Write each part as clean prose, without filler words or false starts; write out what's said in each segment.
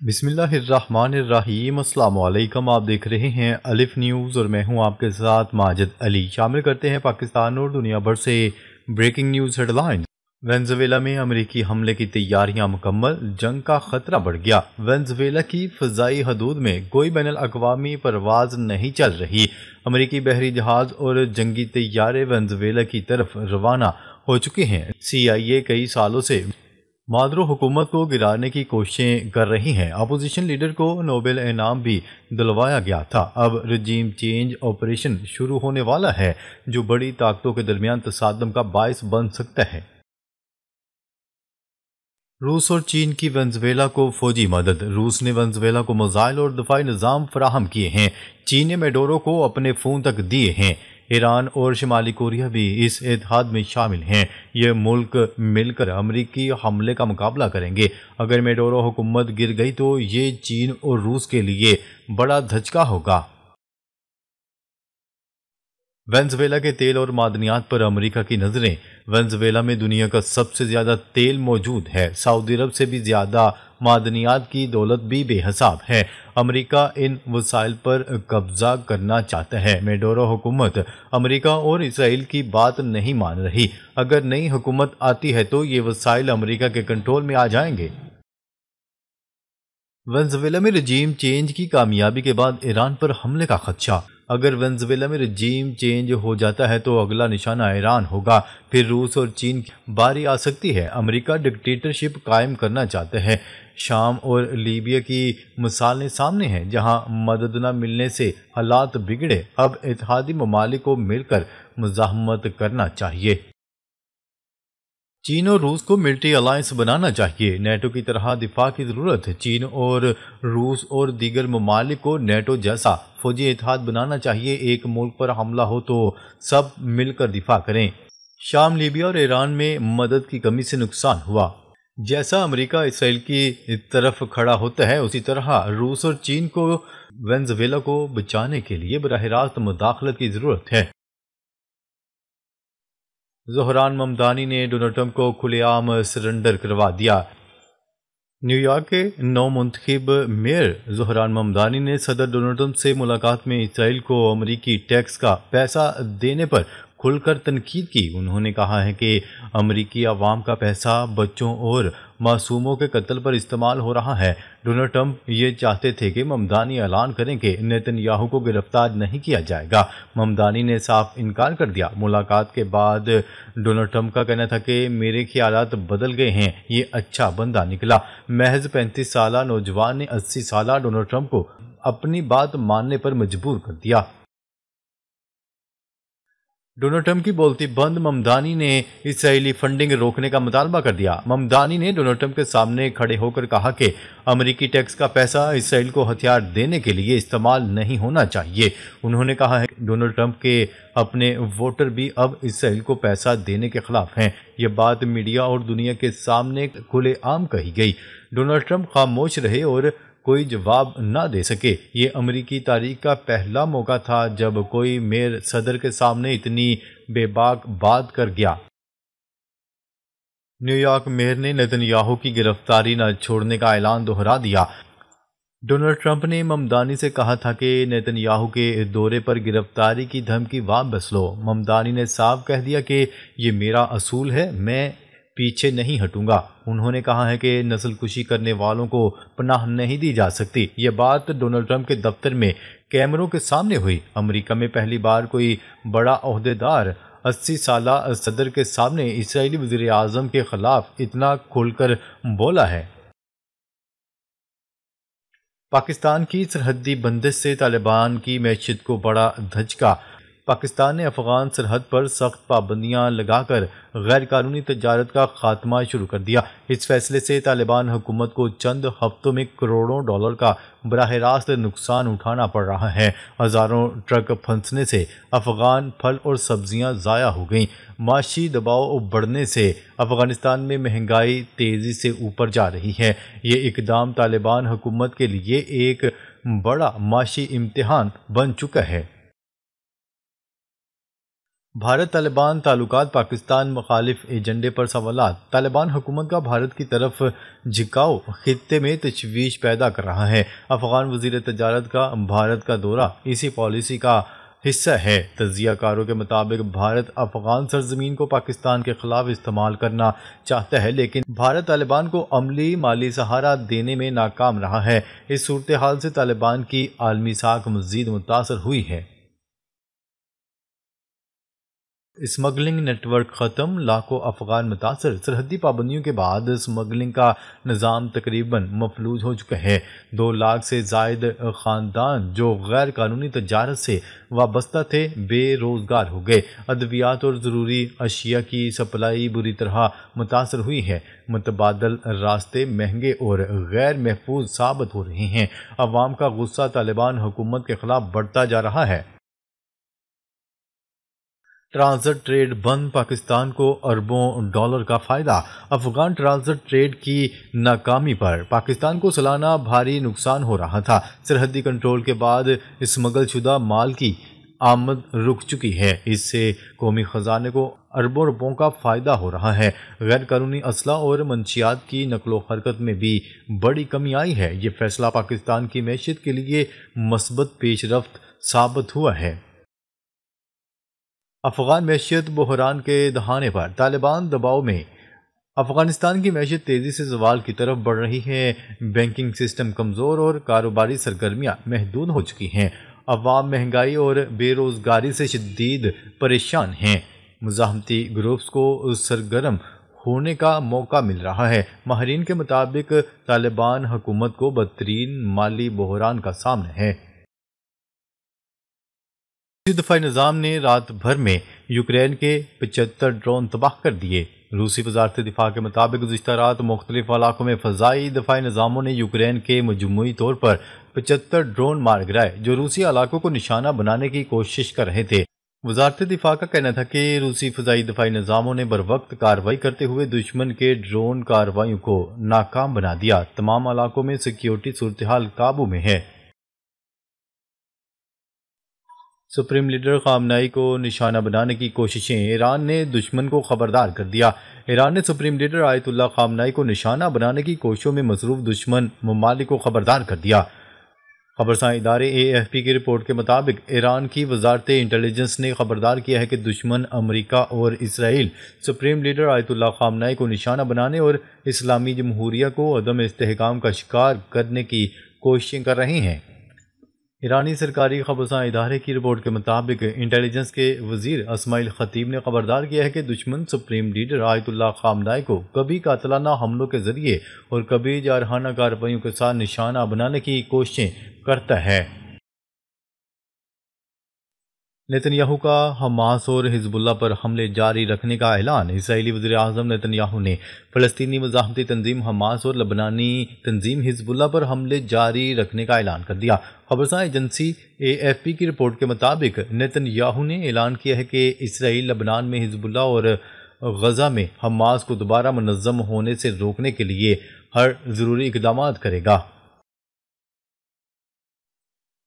بسم اللہ الرحمن الرحیم۔ السلام علیکم، آپ دیکھ رہے ہیں الف نیوز اور میں ہوں آپ کے ساتھ ماجد علی۔ شامل کرتے ہیں پاکستان اور دنیا بھر سے breaking news headlines. Venezuela میں امریکی حملے کی تیاریاں مکمل، جنگ کا خطرہ بڑھ گیا۔ وینزویلا کی فضائی حدود میں کوئی بین الاقوامی پرواز نہیں چل رہی۔ امریکی بحری جہاز اور جنگی طیارے وینزویلا کی طرف روانہ ہو چکے ہیں۔ CIA کئی سالوں سے مادرو حکومت کو گرانے کی کوششیں کر رہی ہیں۔ اپوزیشن لیڈر کو نوبل انعام بھی دلوایا گیا تھا۔ اب رجیم چینج آپریشن شروع ہونے والا ہے جو بڑی طاقتوں کے درمیان تصادم کا باعث بن سکتا ہے۔ روس اور چین کی وینزویلا کو فوجی مدد۔ روس نے وینزویلا کو میزائل اور دفاعی نظام فراہم کیے ہیں۔ چین نے میڈورو کو اپنے فون تک دیے ہیں۔ ایران اور شمالی کوریا بھی اس اتحاد میں شامل ہیں۔ یہ ملک مل کر امریکی حملے کا مقابلہ کریں گے۔ اگر میڈورو حکومت گر گئی تو یہ چین اور روس کے لیے بڑا دھچکا ہوگا۔ وینزویلا کے تیل اور معدنیات پر امریکہ کی نظریں۔ وینزویلا میں دنیا کا سب سے زیادہ تیل موجود ہے۔ سعودی عرب سے بھی زیادہ معدنیات کی دولت بھی بے حساب ہے۔ امریکہ ان وسائل پر قبضہ کرنا چاہتا ہے۔ میڈورو حکومت امریکہ اور اسرائیل کی بات نہیں مان رہی۔ اگر نئی حکومت آتی ہے تو یہ وسائل امریکہ کے کنٹرول میں آ جائیں گے۔ وینزویلا میں رجیم چینج کی کامیابی کے بعد ایران پر حملے کا خدشہ۔ اگر وینزویلا میں رجیم چینج ہو جاتا ہے تو اگلا نشانہ ایران ہوگا، پھر روس اور چین کی باری آ سکتی ہے۔ امریکہ ڈکٹیٹرشپ قائم کرنا چاہتا ہے۔ شام اور لیبیا کی مثالیں سامنے ہیں جہاں مدد نہ ملنے سے حالات بگڑے۔ اب اتحادی ممالک کو مل کر مزاحمت کرنا چاہیے۔ چین اور روس کو ملٹری الائنس بنانا چاہیے۔ نیٹو کی طرح دفاع کی ضرورت ہے۔ چین اور روس اور دیگر ممالک کو نیٹو جیسا فوجی اتحاد بنانا چاہیے۔ ایک ملک پر حملہ ہو تو سب مل کر دفاع کریں۔ شام، لیبیا اور ایران میں مدد کی کمی سے نقصان ہوا۔ جیسا امریکہ اسرائیل کی طرف کھڑا ہوتا ہے اسی طرح روس اور چین کو وینزویلا کو بچانے کے لیے براہ راست مداخلت کی ضرورت ہے۔ زہران ممدانی نے ڈونلڈ ٹرمپ کو کھلے عام سرنڈر کروا دیا۔ نیو یارک کے نو منتخب میئر زہران ممدانی نے صدر ڈونلڈ ٹرمپ سے ملاقات میں اسرائیل کو امریکی ٹیکس کا پیسہ دینے پر کھل کر تنقید کی۔ انہوں نے کہا ہے کہ امریکی عوام کا پیسہ بچوں اور معصوموں کے قتل پر استعمال ہو رہا ہے۔ ڈونلڈ ٹرمپ یہ چاہتے تھے کہ ممدانی اعلان کریں کہ نیتن یاہو کو گرفتار نہیں کیا جائے گا۔ ممدانی نے صاف انکار کر دیا۔ ملاقات کے بعد ڈونلڈ ٹرمپ کا کہنا تھا کہ میرے خیالات بدل گئے ہیں، یہ اچھا بندہ نکلا۔ محض 35 سالہ نوجوان نے 80 سالہ ڈونلڈ ٹرمپ کو اپنی بات ماننے پر مجبور کر دیا۔ ڈونلڈ ٹرمپ کی بولتی بند، ممدانی نے اسرائیلی فنڈنگ روکنے کا مطالبہ کر دیا۔ ممدانی نے ڈونلڈ ٹرمپ کے سامنے کھڑے ہو کر کہا کہ امریکی ٹیکس کا پیسہ اسرائیل کو ہتھیار دینے کے لیے استعمال نہیں ہونا چاہیے۔ انہوں نے کہا ہے کہ ڈونلڈ ٹرمپ کے اپنے ووٹر بھی اب اسرائیل کو پیسہ دینے کے خلاف ہیں۔ یہ بات میڈیا اور دنیا کے سامنے کھلے عام کہی گئی۔ ڈونلڈ ٹرمپ خاموش رہے اور کوئی جواب نہ دے سکے۔ یہ امریکی تاریخ کا پہلا موقع تھا جب کوئی میئر صدر کے سامنے اتنی بے باک بات کر گیا۔ نیو یارک میئر نے نیتن یاہو کی گرفتاری نہ چھوڑنے کا اعلان دہرا دیا۔ ڈونلڈ ٹرمپ نے ممدانی سے کہا تھا کہ نیتن یاہو کے دورے پر گرفتاری کی دھمکی واپس لو۔ ممدانی نے صاف کہہ دیا کہ یہ میرا اصول ہے، میں پیچھے نہیں ہٹوں گا۔ انہوں نے کہا ہے کہ نسل کشی کرنے والوں کو پناہ نہیں دی جا سکتی۔ یہ بات ڈونلڈ ٹرمپ کے دفتر میں کیمروں کے سامنے ہوئی۔ امریکہ میں پہلی بار کوئی بڑا عہدیدار 80 سالہ صدر کے سامنے اسرائیلی وزیر اعظم کے خلاف اتنا کھل کر بولا ہے۔ پاکستان کی سرحدی بندش سے طالبان کی معیشت کو بڑا دھچکا۔ پاکستان نے افغان سرحد پر سخت پابندیاں لگا کر غیر قانونی تجارت کا خاتمہ شروع کر دیا۔ اس فیصلے سے طالبان حکومت کو چند ہفتوں میں کروڑوں ڈالر کا براہ راست نقصان اٹھانا پڑ رہا ہے۔ ہزاروں ٹرک پھنسنے سے افغان پھل اور سبزیاں ضائع ہو گئیں۔ معاشی دباؤ بڑھنے سے افغانستان میں مہنگائی تیزی سے اوپر جا رہی ہے۔ یہ اقدام طالبان حکومت کے لیے ایک بڑا معاشی امتحان بن چکا ہے۔ بھارت طالبان تعلقات، پاکستان مخالف ایجنڈے پر سوالات۔ طالبان حکومت کا بھارت کی طرف جھکاؤ خطے میں تشویش پیدا کر رہا ہے۔ افغان وزیر تجارت کا بھارت کا دورہ اسی پالیسی کا حصہ ہے۔ تجزیہ کاروں کے مطابق بھارت افغان سرزمین کو پاکستان کے خلاف استعمال کرنا چاہتا ہے، لیکن بھارت طالبان کو عملی مالی سہارا دینے میں ناکام رہا ہے۔ اس صورتحال سے طالبان کی عالمی ساکھ مزید متاثر ہوئی ہے۔ اسمگلنگ نیٹ ورک ختم، لاکھوں افغان متاثر۔ سرحدی پابندیوں کے بعد اسمگلنگ کا نظام تقریباً مفلوج ہو چکا ہے۔ 2 لاکھ سے زائد خاندان جو غیر قانونی تجارت سے وابستہ تھے بے روزگار ہو گئے۔ ادویات اور ضروری اشیاء کی سپلائی بری طرح متاثر ہوئی ہے۔ متبادل راستے مہنگے اور غیر محفوظ ثابت ہو رہے ہیں۔ عوام کا غصہ طالبان حکومت کے خلاف بڑھتا جا رہا ہے۔ ٹرانزٹ ٹریڈ بند، پاکستان کو اربوں ڈالر کا فائدہ۔ افغان ٹرانزٹ ٹریڈ کی ناکامی پر پاکستان کو سالانہ بھاری نقصان ہو رہا تھا۔ سرحدی کنٹرول کے بعد اسمگل شدہ مال کی آمد رک چکی ہے۔ اس سے قومی خزانے کو اربوں روپوں کا فائدہ ہو رہا ہے۔ غیر قانونی اسلحہ اور منشیات کی نقل و حرکت میں بھی بڑی کمی آئی ہے۔ یہ فیصلہ پاکستان کی معیشت کے لیے مثبت پیش رفت ثابت ہوا ہے۔ افغان معیشت بحران کے دہانے پر، طالبان دباؤ میں افغانستان کی معیشت تیزی سے زوال کی طرف بڑھ رہی ہے۔ بینکنگ سسٹم کمزور اور کاروباری سرگرمیاں محدود ہو چکی ہیں۔ عوام مہنگائی اور بے روزگاری سے شدید پریشان ہیں۔ مزاحمتی گروپس کو سرگرم ہونے کا موقع مل رہا ہے۔ ماہرین کے مطابق طالبان حکومت کو بدترین مالی بحران کا سامنا ہے۔ روسی دفاعی نظام نے رات بھر میں یوکرین کے 75 ڈرون تباہ کر دیے۔ روسی وزارت دفاع کے مطابق گزشتہ رات مختلف علاقوں میں فضائی دفاعی نظاموں نے یوکرین کے مجموعی طور پر 75 ڈرون مار گرائے جو روسی علاقوں کو نشانہ بنانے کی کوشش کر رہے تھے۔ وزارت دفاع کا کہنا تھا کہ روسی فضائی دفاعی نظاموں نے بروقت کارروائی کرتے ہوئے دشمن کے ڈرون کارروائیوں کو ناکام بنا دیا۔ تمام علاقوں میں سیکیورٹی صورتحال قابو میں ہے۔ سپریم لیڈر خامنہئی کو نشانہ بنانے کی کوششیں، ایران نے دشمن کو خبردار کر دیا۔ ایران نے سپریم لیڈر آیت اللہ خامنہئی کو نشانہ بنانے کی کوششوں میں مصروف دشمن ممالک کو خبردار کر دیا۔ خبرساں ادارے AFP کی رپورٹ کے مطابق ایران کی وزارت انٹیلیجنس نے خبردار کیا ہے کہ دشمن امریکہ اور اسرائیل سپریم لیڈر آیت اللہ خامنہئی کو نشانہ بنانے اور اسلامی جمہوریہ کو عدم استحکام کا شکار کرنے کی کوششیں کر رہے ہیں۔ ایرانی سرکاری خبرساں ادارے کی رپورٹ کے مطابق انٹیلیجنس کے وزیر اسماعیل خطیب نے خبردار کیا ہے کہ دشمن سپریم لیڈر آیت اللہ خامنہئی کو کبھی قاتلانہ حملوں کے ذریعے اور کبھی جارحانہ کارروائیوں کے ساتھ نشانہ بنانے کی کوششیں کرتا ہے۔ نیتن یاہو کا حماس اور حزب اللہ پر حملے جاری رکھنے کا اعلان۔ اسرائیلی وزیر اعظم نیتن یاہو نے فلسطینی مزاحمتی تنظیم حماس اور لبنانی تنظیم حزب اللہ پر حملے جاری رکھنے کا اعلان کر دیا۔ خبرساں ایجنسی AFP کی رپورٹ کے مطابق نیتن یاہو نے اعلان کیا ہے کہ اسرائیل لبنان میں حزب اللہ اور غزہ میں حماس کو دوبارہ منظم ہونے سے روکنے کے لیے ہر ضروری اقدامات کرے گا۔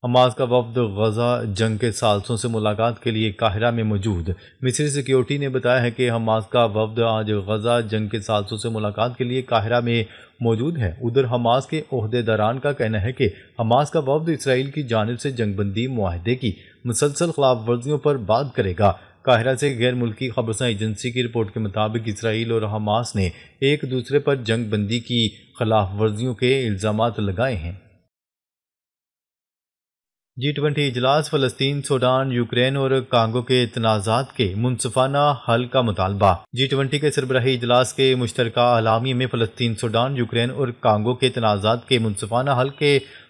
حماس کا وفد غزہ جنگ کے ثالثوں سے ملاقات کے لیے قاہرہ میں موجود۔ مصری سیکیورٹی نے بتایا ہے کہ حماس کا وفد آج غزہ جنگ کے ثالثوں سے ملاقات کے لیے قاہرہ میں موجود ہے۔ ادھر حماس کے عہدیداران کا کہنا ہے کہ حماس کا وفد اسرائیل کی جانب سے جنگ بندی معاہدے کی مسلسل خلاف ورزیوں پر بات کرے گا۔ قاہرہ سے غیر ملکی خبرساں ایجنسی کی رپورٹ کے مطابق اسرائیل اور حماس نے ایک دوسرے پر جنگ بندی کی خلاف ورزیوں کے الزامات لگائے ہیں۔ G20 اجلاس، فلسطین، سوڈان، یوکرین اور کانگو کے تنازعات کے منصفانہ حل کا مطالبہ۔ G20 کے سربراہی اجلاس کے مشترکہ اعلامیے میں فلسطین، سوڈان، یوکرین اور کانگو کے تنازعات کے منصفانہ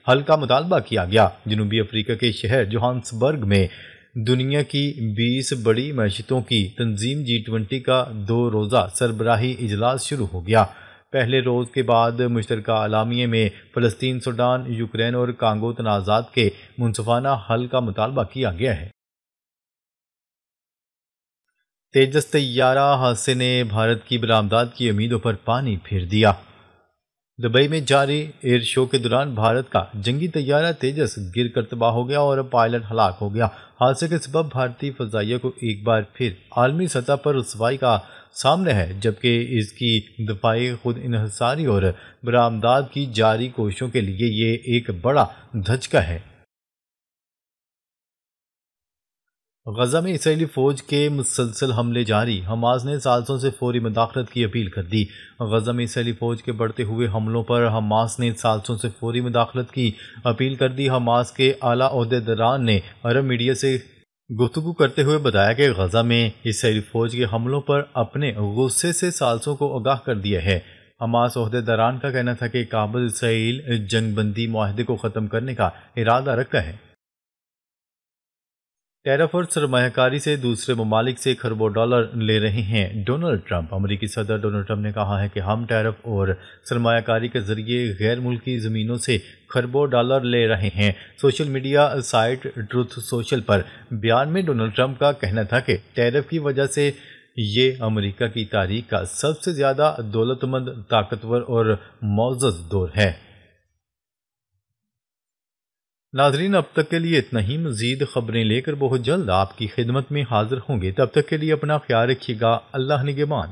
حل کا مطالبہ کیا گیا۔ جنوبی افریقہ کے شہر جوہانسبرگ میں دنیا کی 20 بڑی معیشتوں کی تنظیم G20 کا 2 روزہ سربراہی اجلاس شروع ہو گیا۔ پہلے روز کے بعد مشترکہ اعلامیے میں فلسطین، سوڈان، یوکرین اور کانگو تنازعات کے منصفانہ حل کا مطالبہ کیا گیا ہے۔ تیجس طیارہ حادثے نے بھارت کی برآمدات کی امیدوں پر پانی پھیر دیا۔ دبئی میں جاری ایئر شو کے دوران بھارت کا جنگی طیارہ تیجس گر کر تباہ ہو گیا اور پائلٹ ہلاک ہو گیا۔ حادثے کے سبب بھارتی فضائیہ کو ایک بار پھر عالمی سطح پر رسوائی کا سامنا ہے، جبکہ اس کی دفاعی خود انحصاری اور برآمدات کی جاری کوششوں کے لیے یہ ایک بڑا دھچکا ہے۔ غزہ میں اسرائیلی فوج کے مسلسل حملے جاری، حماس نے ثالثوں سے فوری مداخلت کی اپیل کر دی۔ غزہ میں اسرائیلی فوج کے بڑھتے ہوئے حملوں پر حماس نے ثالثوں سے فوری مداخلت کی اپیل کر دی۔ حماس کے اعلیٰ عہدیداران نے عرب میڈیا سے گفتگو کرتے ہوئے بتایا کہ غزہ میں اسرائیلی فوج کے حملوں پر اپنے غصے سے ثالثوں کو آگاہ کر دیا ہے۔ حماس عہدیداران کا کہنا تھا کہ قابض اسرائیل جنگ بندی معاہدے کو ختم کرنے کا ارادہ رکھتا ہے۔ ٹیرف اور سرمایہ کاری سے دوسرے ممالک سے کھربوں ڈالر لے رہے ہیں ڈونلڈ ٹرمپ۔ امریکی صدر ڈونلڈ ٹرمپ نے کہا ہے کہ ہم ٹیرف اور سرمایہ کاری کے ذریعے غیر ملکی زمینوں سے کھربوں ڈالر لے رہے ہیں۔ Social media site Truth Social پر بیان میں ڈونلڈ ٹرمپ کا کہنا تھا کہ ٹیرف کی وجہ سے یہ امریکہ کی تاریخ کا سب سے زیادہ دولت مند، طاقتور اور معزز دور ہے۔ ناظرین، اب تک کے لیے اتنا ہی۔ مزید خبریں لے کر بہت جلد آپ کی خدمت میں حاضر ہوں گے۔ تب تک کے لیے اپنا خیال رکھیے گا۔ اللہ نگہبان۔